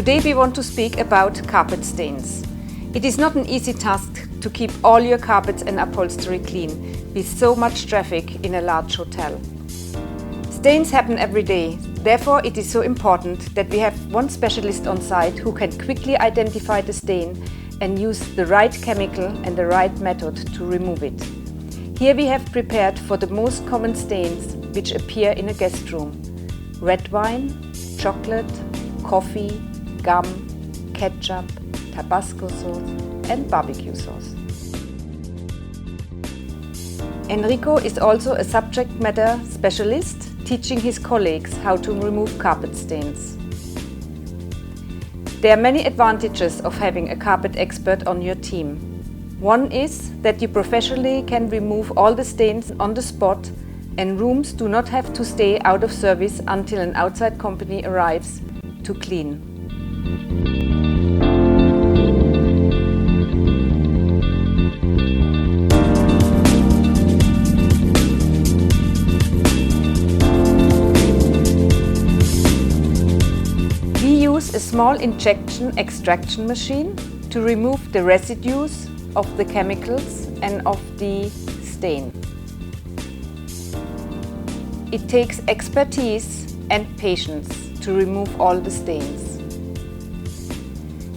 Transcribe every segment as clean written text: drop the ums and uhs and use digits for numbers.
Today we want to speak about carpet stains. It is not an easy task to keep all your carpets and upholstery clean with so much traffic in a large hotel. Stains happen every day, therefore it is so important that we have one specialist on site who can quickly identify the stain and use the right chemical and the right method to remove it. Here we have prepared for the most common stains which appear in a guest room: red wine, chocolate, coffee, gum, ketchup, Tabasco sauce and barbecue sauce. Enrico is also a subject matter specialist, teaching his colleagues how to remove carpet stains. There are many advantages of having a carpet expert on your team. One is that you professionally can remove all the stains on the spot, and rooms do not have to stay out of service until an outside company arrives to clean. We use a small injection extraction machine to remove the residues of the chemicals and of the stain. It takes expertise and patience to remove all the stains.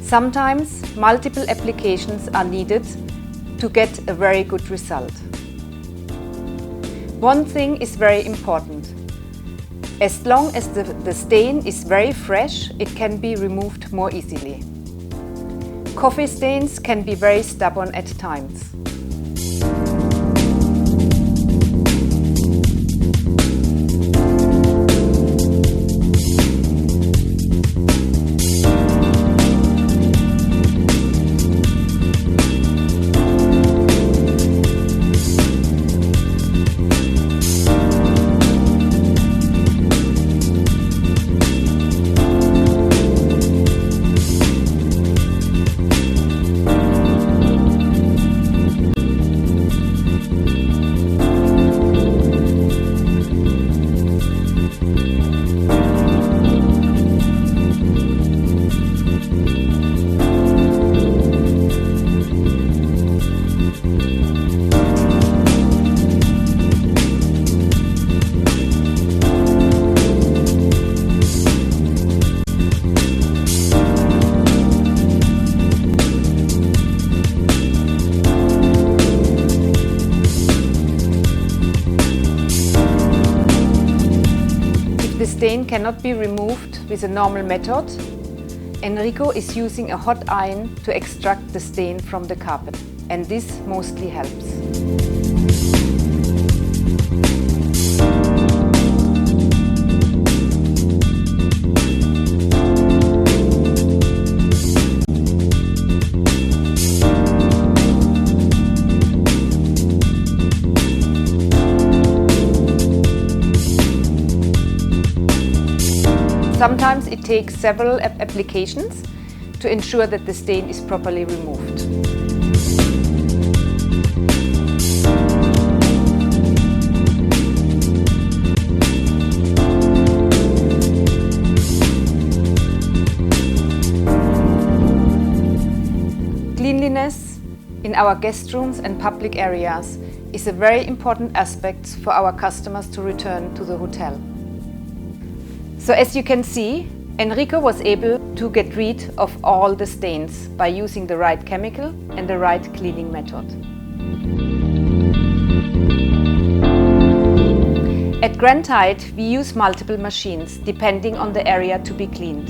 Sometimes multiple applications are needed to get a very good result. One thing is very important. As long as the stain is very fresh, it can be removed more easily. Coffee stains can be very stubborn at times. The stain cannot be removed with a normal method. Enrico is using a hot iron to extract the stain from the carpet, and this mostly helps. Sometimes it takes several applications to ensure that the stain is properly removed. Cleanliness in our guest rooms and public areas is a very important aspect for our customers to return to the hotel. So as you can see, Enrico was able to get rid of all the stains by using the right chemical and the right cleaning method. At Grand Hyatt, we use multiple machines depending on the area to be cleaned.